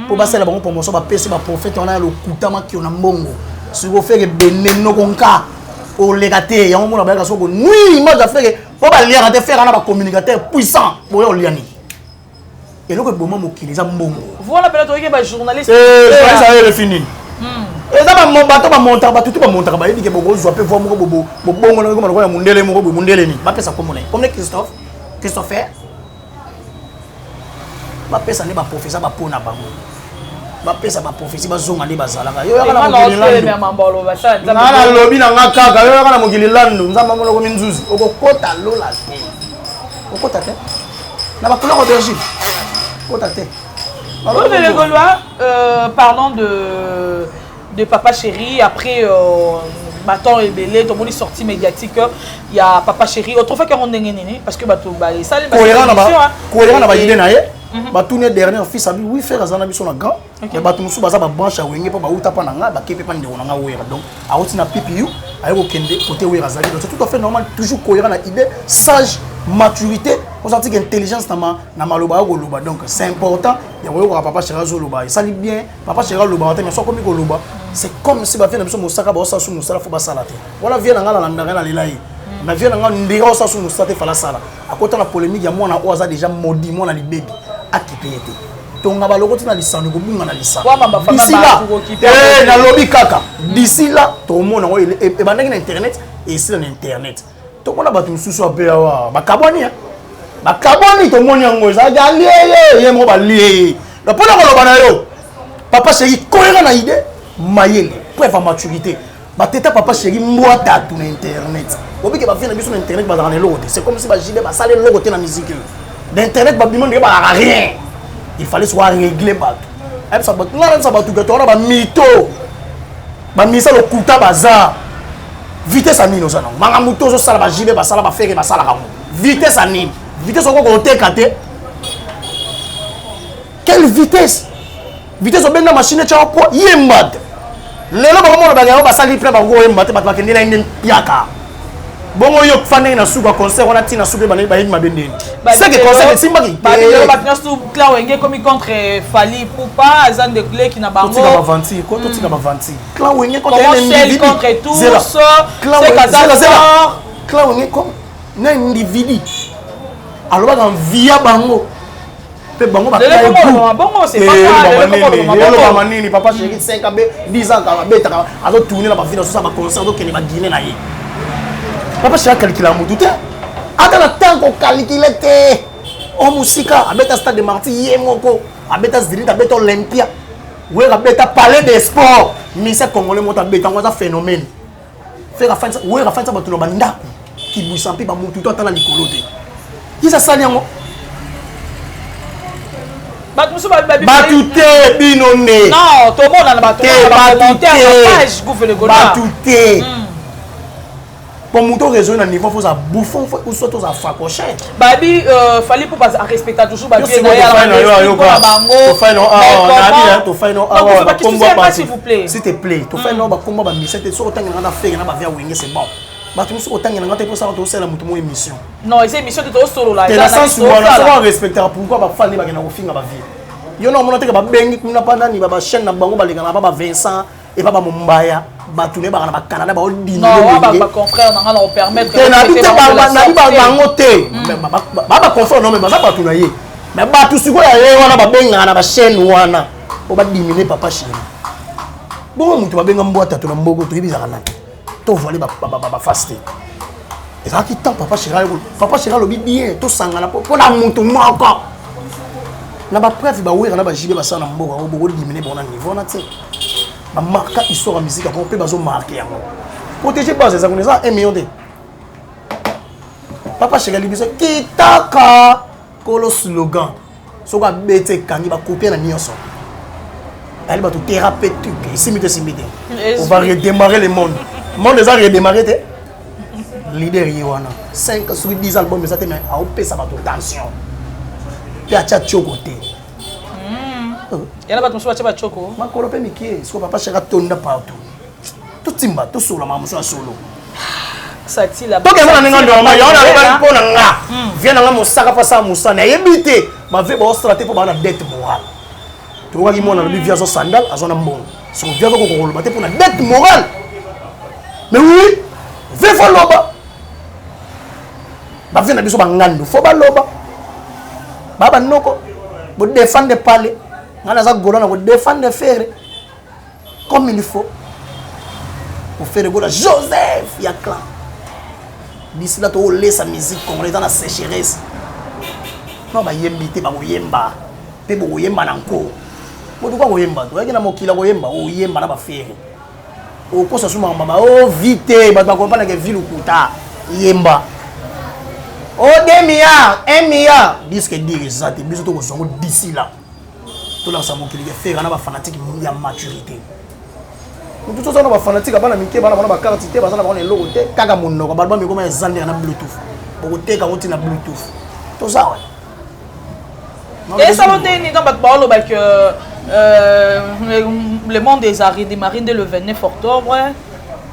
pour basala bango promotion ba pesi ba prophète on a lokuta ma ki on a mbongo si vous faites beneno konka o legate yango mona ba ka soko nui image affaire pour ba lien te faire na ba communicateur puissant pour yo liani et là que bon moment qui les a mbongo voilà peut-être que ba journaliste ça est fini et ça ba bato ba monta ba tout ba monta ba yiki bo zo pe voir mo bo bongo na ko mundele mo bo mundele ni ba pesa comme Christopher ba pesa ne ba professeur ba pona bango ba pesa ba professeur ba zonga ne bazalaka yo yakala mo kililando na lobi na ngakaka yo yakala mo kililando nzamba mo ko minzuzi okokota lola te okota te na ba couleur d'origine okota te les Gaulois parlons de Papa Chéri après Baton et Belé, tout le monde est sorti médiatique. Il y a Papa Chéri. Autrefois, qu'on est né parce que Baton Balé. Ça, les cohérent na ba idée na ye. Baton ne dernier fils abi oui faire azana biso na grand. Mais Baton sou baza ba branche wenge pa ba uta pa na nga ba kepe pa ndeko na nga wera. Donc a oti na PPU ayo ko kende côté wera azali. Donc c'est tout à fait normal toujours cohérent na idée, sage, maturité, on senti intelligence na maloba ko loba. Donc c'est important. Ya ko Papa Chéri zo loba. Ça li bien. Papa Chéri loba mais so comme ko loba. C'est comme si ba fait na biso mosaka ba osa sou mosala fo ba salate. Voilà vient na nga la ndanga na lelai. Na vient na nga ndira osa sou mosala te fala sala. À côté la polémique ya mwana oza déjà maudit mwana li baby. Akipete. Tonga ba lokoti na lisano ko bunga na lisano. D'ici là, na lobby kaka. D'ici là, tout le monde et bandaki na internet et ici na internet. Tout le monde ba tout susu apé wa. Ba kaboni hein. Ba kaboni to moni yango za ja lié ye mo ba lié. La pona ko loba na yo. Papa Chéri koyera na idée mayele. Preuve à maturité. Ba teta Papa Chéri mwata tout na internet. Obi ke ba fina biso na internet ba dans les lots. C'est comme si ba jibe ba sale logo te na musique. D'internet ba bimon de ba rien. Il fallait soit régler bateau. Et ça va tout que ba mito. Ba misa le kuta bazar. Vitesse à nini ozana. Manga muto zo sala ba jibe ba sala ba faire ba sala kamu. Vitesse à nini. Vitesse au côté kate. Quelle vitesse? Vitesse au benna machine cha po yembat. Lelo ba mo ba ga ba sali pre ba go yembat ba bakende na inde piaka. Bongo yo fane na suka concert on a tina suka ba mabendeni. C'est que concert simbaki. Ba yo ba tina su Cla Wenge comme contre Fali Poupa azan de clé qui na bango. Tika ba vanti, ko to tika ba vanti. Cla Wenge contre individu contre tous. C'est Kazan. Cla Wenge comme na individu. Alors ba dans via bango. Pe bango ba bongo c'est pas ça. Manini Papa Chéri 5 ab 10 ans ka beta ka azo tourner la ba vidéo ça ba concert do kene ba Guinée na ye. Papa Chéri calcule à Moudouté. Attends le temps qu'on calcule. On musika, abeta stade de Marty, Yemoko, abeta Zénith, abeta Olympia. Oui, abeta palais des sports. Mais c'est congolais, mon abeta, on a un phénomène. Faire la fin, oui, la fin, ça va tout le monde. Qui bouge sans pied, bah, mon tout attend la nicoloté. Ils a sali en moi. Batouté, binonné. Non, tout le monde a batouté. Pour monter réseau à niveau faut ça bouffon ou soit aux affacoché. Babi fallait pour pas respecter toujours babi s'il vous plaît. S'il te plaît, tu fais non ba combat ba mission te so autant ngana faire na ba via wenge c'est bon. Ba tu so autant ngana te pour ça to sala mutu mo émission. Non, c'est émission de solo là. La sens où on va respecter pourquoi ba fan ba ngana ko finga ba vie. Yo non monate ba bengi kuna panda ni ba chaîne na bango ba lingana ba Vincent et pas Mumbaya. Batouné par la Canada ba odini non confrère on va permettre ba confrère non mais ba batuna ye mais batu siko ya ye wana ba benga na ba chaîne wana o ba diminuer Papa Chéri bon mutu ba benga mbwata to na mbogo to ibizaka na to voler ba faster et ça qui tant Papa Chéri lobi bien to sangana po na mutu moko na ba preuve ba wera na ba jibe ba sana mbogo o bo diminuer bon na niveau na tse ba marque histoire en musique on peut bazo marquer yango protéger base ça connaît ça 1 million de Papa Chéri libiso kitaka kolo slogan soka bete kangi ba copier na nyonso ali ba tout thérapeutique simite on va redémarrer le monde les a redémarrer te leader yiwana 5 sur 10 albums ça te mais a opé ça ba tension pe a tcha côté Il y en a pas de choses à choco. Ma colope Mickey, ce que papa cherche à tourner partout. Tout timba, tout solo, maman solo. Ça tire là. Tout le monde est normal. Il y a un peu de là. Viens dans mon sac à passer à Moussa. Il y a évité. Ma vie va stratégie pour la dette morale. Tu vois qu'il m'a dit via son sandal, à son bon. Si on vient avec le pour la dette morale. Mais oui, viens faire l'oba. Bah viens à biso bangando, faut pas l'oba. Baba noko, vous défendre parler. On a ça golana, vous défendre faire comme il faut. Pour faire le gola Joseph, il y a clan. D'ici là, tu laisses sa musique comme on est dans la sécheresse. Non, bah yembi, bah yemba, te bo yemba nanko. Moi, tu vois yemba, tu vois qu'il y a mon kilo yemba, ou yemba là bah faire. Au cours de ce moment, bah oh vite, bah tu comprends que ville ou kuta yemba. Oh 2 milliards, 1 milliard, disque dire ça, tu bis tout au d'ici là. Tout là ça mon kilo faire, on a fanatique, il y a maturité. Tout ça, on va fanatique, on va miquer, on va carte, on va faire les logos, kaga mon on va me comme un zander na Bluetooth. Pour te quand na Bluetooth. Tout ça ouais. Et ça va tenir dans votre parole que le monde des arrêts démarré dès le 29 octobre.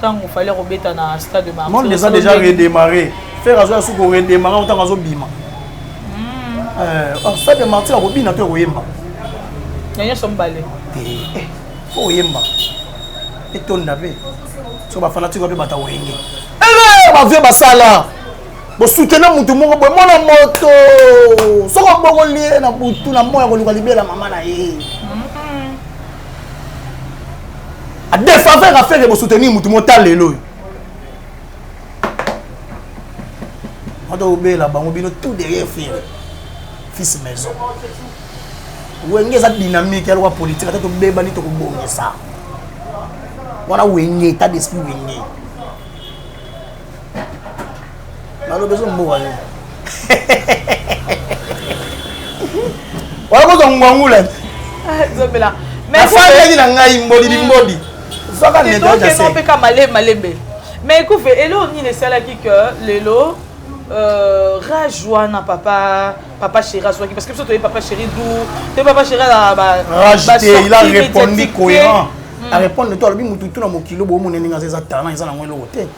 Quand il fallait remettre dans le stade de Marseille. Le monde les a déjà redémarré. Faire à ce qu'on redémarre autant à Zobima. Ça de Marseille à Robin à toi Oyemba. Il y a son balai. Faut Oyemba. Et ton navet. So ba fanatique ko bata wenge. Ba vie ba sala. Bo soutenir mutu moko bo mona moto. So ko bongo lié na butu na moya ko libela mama na ye. A des faveurs à faire bo soutenir mutu mota lelo. Ado bela bango bino tout derrière faire. Fils maison. Wenge za dynamique ya politique ata to beba ni to ko bongo ça. Voilà où est l'état d'esprit où est né. Voilà besoin de moi. Voilà besoin de moi là. Zobela. Mais ça il y a ngai mbodi mbodi. Ça va ne doit pas être comme malembe. Mais écoute, elo ni le sala qui que lelo rajoie na papa chéri parce que tu es papa chéri d'où tu papa chéri il a répondu cohérent. À répondre de toi, le bimou tout dans mon kilo, bon, mon ennemi, c'est ça, talent, ils ont un côté.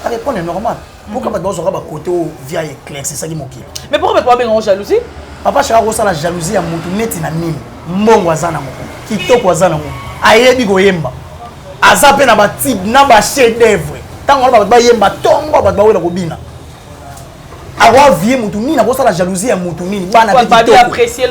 À répondre est normal. Pourquoi pas dans un côté via éclair, c'est ça qui m'occupe. Mais pourquoi pas bien en jalousie? Papa chéri a la jalousie à mon net in anime. Mon wazana mon. Kito wazana mon. Ayebi goyemba. Azape na ba type na ba chef d'œuvre. Tant on ba yemba tongo ba wela kobina. Awa vie mutu ni na la jalousie à mutu ni bana pas bien apprécier.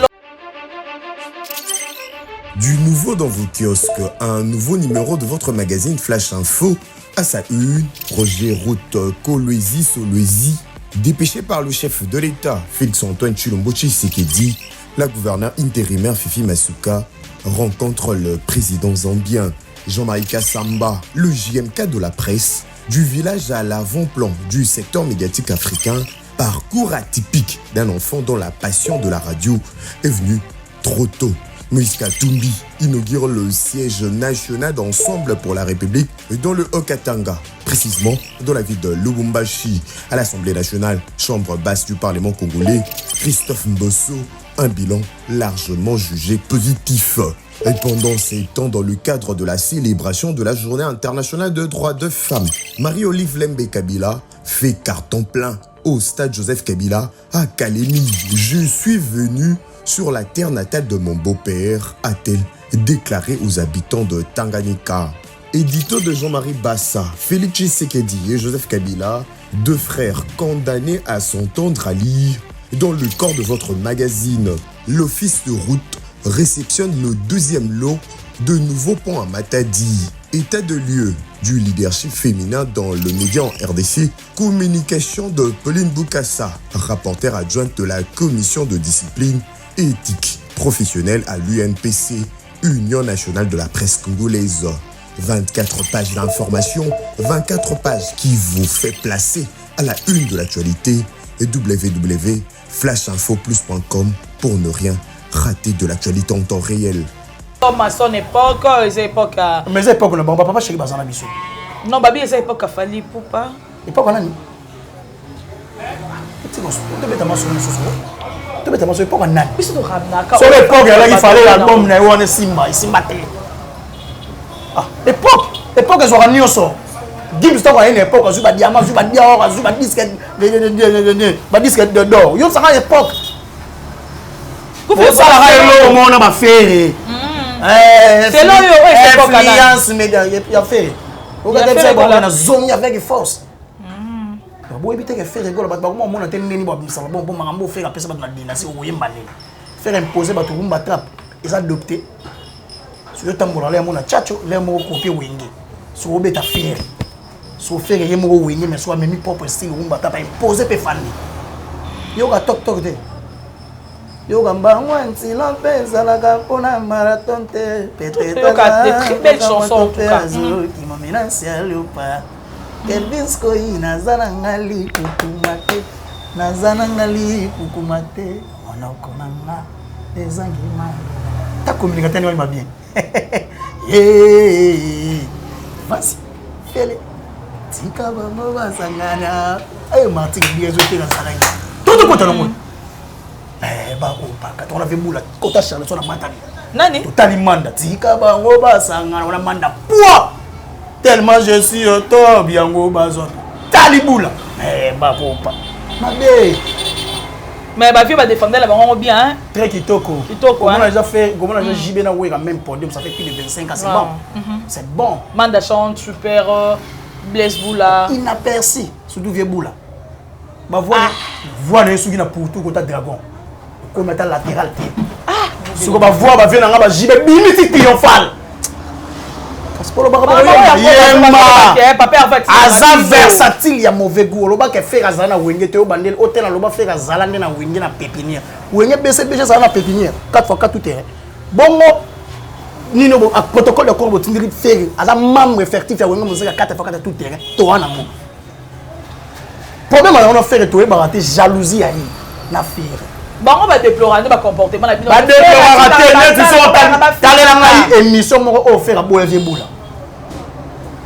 Du nouveau dans vos kiosques, un nouveau numéro de votre magazine Flash Info. À sa une, Roger Route Kolwezi Solwezi, dépêché par le chef de l'État, Félix-Antoine Tshilombo Tshisekedi, la gouverneure intérimaire Fifi Masuka rencontre le président zambien Jean-Marie Kassamba, le JMK de la presse, du village à l'avant-plan du secteur médiatique africain, parcours atypique d'un enfant dont la passion de la radio est venue trop tôt. Moïse Katumbi inaugure le siège national d'Ensemble pour la République dans le Haut-Katanga, précisément dans la ville de Lubumbashi, à l'Assemblée nationale, chambre basse du Parlement congolais. Christophe Mbosso, un bilan largement jugé positif. Et pendant ces temps, dans le cadre de la célébration de la Journée internationale de droits de femmes, Marie-Olive Lembe Kabila fait carton plein au stade Joseph Kabila à Kalemi. Je suis venu sur la terre natale de mon beau-père, a-t-elle déclaré aux habitants de Tanganyika. Édito de Jean-Marie Bassa, Félix Tshisekedi et Joseph Kabila, deux frères condamnés à s'entendre à lire. Dans le corps de votre magazine, l'Office de route réceptionne le 2e lot de nouveaux ponts à Matadi. État de lieu du leadership féminin dans le média en RDC, communication de Pauline Boukassa, rapporteure adjointe de la commission de discipline et éthique professionnelle à l'UNPC, Union nationale de la presse congolaise. 24 pages d'information, 24 pages qui vous fait placer à la une de l'actualité et www.flashinfoplus.com pour ne rien rater de l'actualité en temps réel. Comme à son époque, les époques. Mais les époques, on va pas chéri bazana biso. Non, babi, les époques a fallu pour pas. Époque on a ni. Tu sais, on te met ta main sur le sous. Tu peux te montrer pour un nan. Puis c'est de Ramnaka. Sur l'époque, il fallait l'album na on Simba, Simba te. Ah, l'époque ils ont nyoso. Gims to à une époque, ils ont diamant, ils ont dior, ils ont disque d'or. Yo ça à l'époque. Vous faites ça là, on a fait. C'est là où influence média, il a fait. Vous regardez ça, on a zone avec force. Bon éviter que faire rigolo parce que moi on a tenu ni bon ça bon maman faire après ça na dynastie au yemba faire imposer ba tout rumba trap ils adopté sur le tambour là mon chacho les mo copier wenge sur obeta faire sur faire yemo wenge mais soit même propre style rumba trap imposer pe fan yo ga tok de yo ga mbangwanti l'empeza la kapona marathon te peut-être yo ga des très belles chansons en tout cas qui m'amène ciel ou pas Kelvinsko nazana ngali kukumate nazana ngali kukumate onokonanga ezangi ma ta communicateur ni va bien vas fele tika bamo basangana ayo Martin bien zo te na salai tout ko talo mo ba ko pa ka on avait boula kota charle so na matani nani totali manda tika bango basangana on manda poids tellement je suis au top yango bazon talibula ba popa mabe mais ba vie va défendre la bango bien hein très kitoko on a déjà fait comment on a déjà JB na wega même podium ça fait plus de 25 ans c'est bon c'est bon Manda chante super Blaise Boula inaperçu surtout vieux Boula ba voix na yesu na pour tout côté dragon comme état latéral ce ko ba voix ba vient na ba JB bimiti triomphal aza versatile ya mauvais goût oloba ke faire azala na wenge te obandel hôtel aloba faire azala na wenge na pépinière wenge BCBG ça na pépinière 4x4 tout terrain bongo nino bo protocole de corps botindiri faire aza membre effectif ya wenge muzika 4x4 tout terrain to wana mo problème on a faire to e baraté jalousie ya na faire bango ba déplorer ne ba comportement na bino ba déplorer te so talela ngai émission moko o faire boya vie boula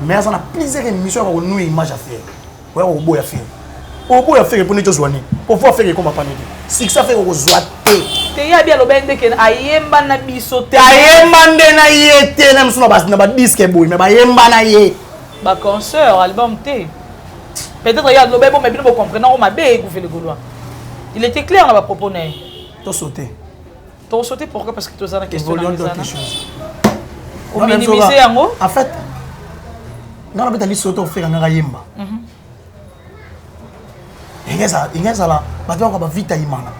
mais ça a plusieurs émissions où nous image à faire ouais au boya faire pour ne joindre pour pouvoir faire comme pas si ça fait au zoaté te ya bien lo bende ke ayemba na biso te ayemba na yete na msuna bas na ba disque boy mais ba yemba na ye ba concert album te peut-être ya lo bebo mais bien vous comprenez on m'a bé ku fait le gaulois il était clair dans ma propos né to sauter pourquoi parce que tu as la question d'autres choses on minimiser yango en fait non on peut aller sauter faire na yemba ingeza la bato ko ba vita imana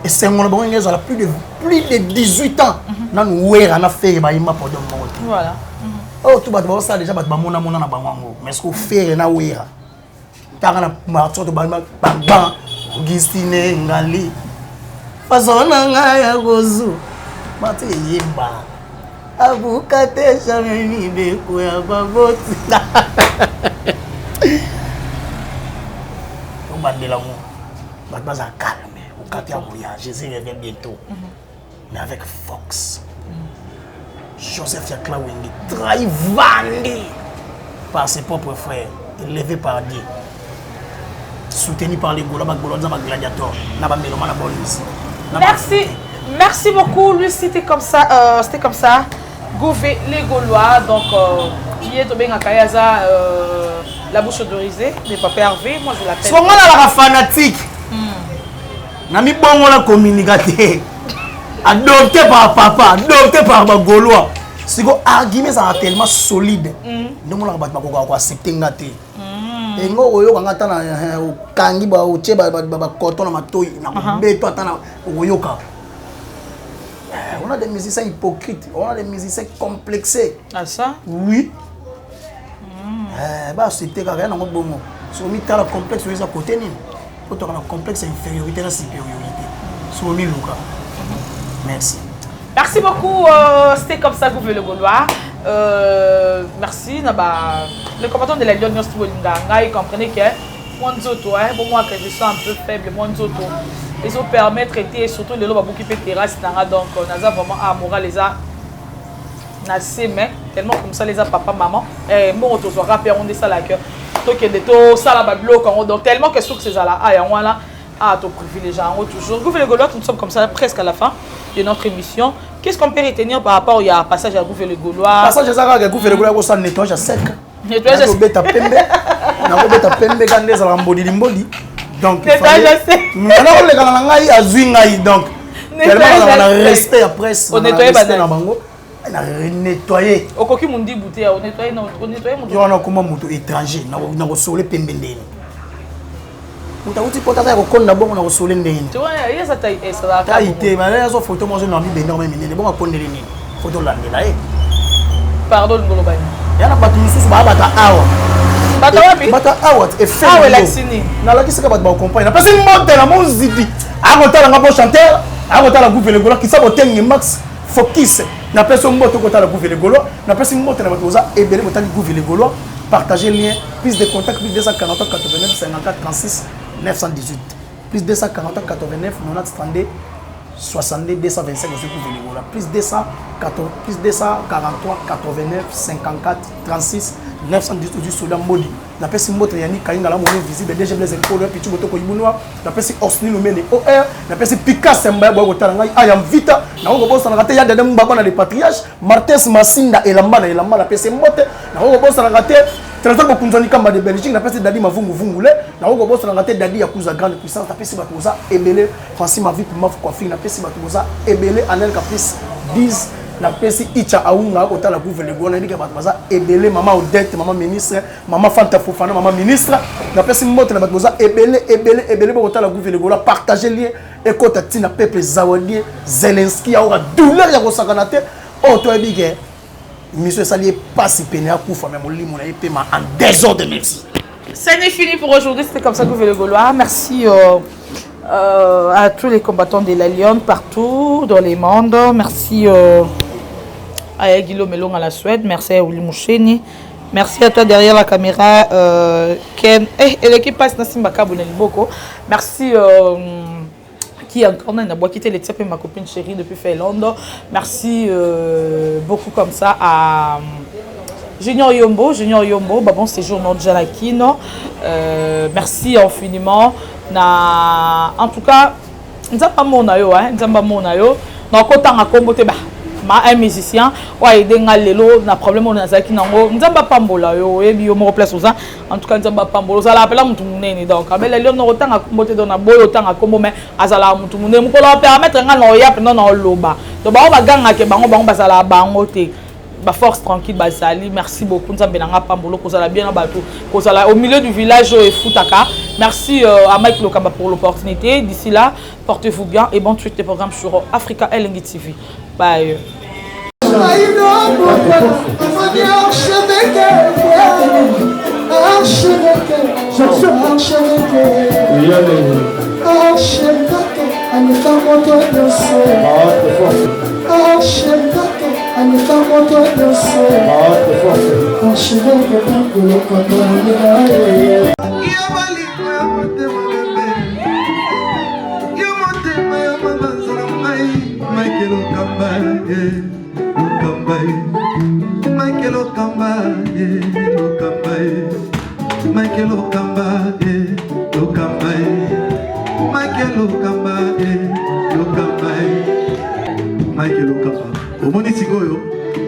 et c'est mon bon ingeza la plus de 18 ans na nouera na faire ba yemba pour donc voilà oh tout bato ça déjà bato ba mona na bango mais ce qu'on fait na wera tanga na marcho to ba Augustine ngali fazona ngaya gozu mate yemba abukate jameni beko ya baboti on bandela mo baza calme au katia voyage Jésus revient bientôt mais avec Fox Joseph Yakla Wengi trahi vendu par ses propres frères élevé par Dieu soutenu par les gladiateurs. Merci beaucoup. Lui, c'était comme ça. Gouvé les Gaulois. Donc, il est tombé à Kayaza, la bouche autorisée. Mais Papa Hervé, moi je l'appelle. Souvent, la fanatique. Nami bon la communicateur. Adopté par papa, adopté par les Gaulois. Si vous argument ça tellement solide, nous allons accepter ngate. Engo oyo kangata na kangi ba uche ba koto na matoi na beto atana oyoka. On a des musiciens hypocrites, on a des musiciens complexés. Ah ça? Oui. Bah c'était carrément un bon mot. Sur mi tala complexe sur les côté ni. Pour toi un complexe infériorité la supériorité. Sur mi luka. Merci. Merci beaucoup. C'était comme ça que vous voulez le Gaulois. Merci. Le combattant de la Lyon il comprenait que moi bon moi que je suis un peu faible, moi ils ont permis de traiter surtout les lots qui peut terrasse donc on a vraiment amoureux les a tellement comme ça les a papa maman et moi on soit rappeur on dit ça là que toi qui est de tout ça là bloc donc tellement que sur ces là ah voilà Ah, ton privilégié, toujours. Gouverneur les Gaulois, nous sommes comme ça presque à la fin de notre émission. Qu'est-ce qu'on peut retenir par rapport au passage à Gouverneur les Gaulois? Passage à Gouverneur les Gaulois, c'est nettoyage à sec. Nettoyage à sec. Donc, nettoyage à sec. Maintenant, les gars, donc, tellement respect après. On nettoie on a nettoyé. Au coquille mon dit bouteille, on nettoie mon il y a comment moto étranger, on a reçu les pembendeni. On a dit peut-être qu'on a bon on a reçu les ndeni. Tu vois, il y a ça taille ça là. Taille, mais là, photo moi je n'en ai pas énormément, mais bon on connaît les ndeni. Photo là là. Pardon Ngolobani. Il y a pas tout sous bata awa. Bata awa et fait. Ah ouais la sini. Na la qui se capable de comprendre. Parce que monte la musique. A monter la ngabo chanteur, a monter la gouvernement Gaulois qui sabote max focus. Na personne moto côté la gouvernement Gaulois, na personne moto na batoza et belé moto gouvernement Gaulois. Partagez le lien, plus de contacts, plus 240 89 54 36 918. Plus 240 89 90 32 62 225 aussi pour Vénégola. Plus 243 89 54 36 918 sur la modi. La personne moto yani kainga la monnaie visible déjà les écoles petit moto ko yibunwa. La personne Osni no mele OR, la personne Picasso mba bo talanga ayam vita. Na ngo bossa na ya de mbaba na les patriarches, Martes Masinda elamba la personne moto. Na ngo bossa na trésor bokunzani kamba de Belgique na personne dadi mavungu vungule. Na ngo bossa na dadi ya kuza grande puissance, la personne batoza ebele Francis Mavi pour ma coiffure, la personne batoza ebele Anel Caprice 10 la pesi icha aunga kota la gouvernement Gaulois ndike bato baza ebele mama Odette mama ministre mama Fanta Fofana mama ministre la pesi moto na bato baza ebele kota la gouvernement Gaulois partager lien ekota tina peuple zawadi Zelensky aura douleur ya kosakana te o to ebige monsieur sali passe pene akufa même molimo na epema en désordre merci. Ça n'est fini pour aujourd'hui, c'était comme ça que gouvernement Gaulois. Merci à tous les combattants de la Lyon partout dans les mondes. Merci à Guillaume Melon à la Suède. Merci à Ouli Moucheni. Merci à toi derrière la caméra, Ken. Et l'équipe passe Nassim Boneliboko. Merci qui encore n'a pas quitté les tiens ma copine chérie depuis Finlande. Merci beaucoup comme ça à Junior Yombo, bon séjour notre Janakino. Merci infiniment. En tout cas, nous avons pas mon ayo, nous avons un musicien, na problème on a ça qui nango, nous avons pas mbola yo, et bio mo place ça. En tout cas, nous avons pas mbola, ça l'appelle mutu munene donc. Mais les lions no autant à comboter dans na boyo autant à combo mais azala mutu munene, mu ko la permettre nga no yap non no loba. Donc ba ba ganga ke bango bazala bango te. Force tranquille Basali, merci beaucoup. Nous avons pambolo kozala bien bateau, kozala au milieu du village et Futaka. Merci à Mike Lokamba pour l'opportunité. D'ici là, portez-vous bien et bon suite des programmes sur Africa LNG TV. Bye.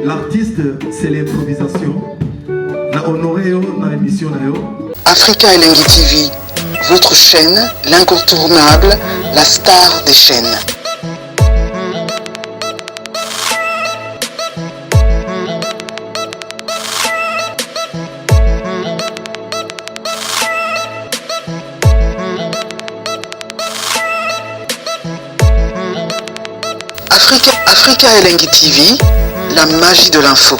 L'artiste, c'est l'improvisation. Na honoré dans l'émission. Africa LNG TV, votre chaîne, l'incontournable, la star des chaînes. Africa LNG TV, la magie de l'info.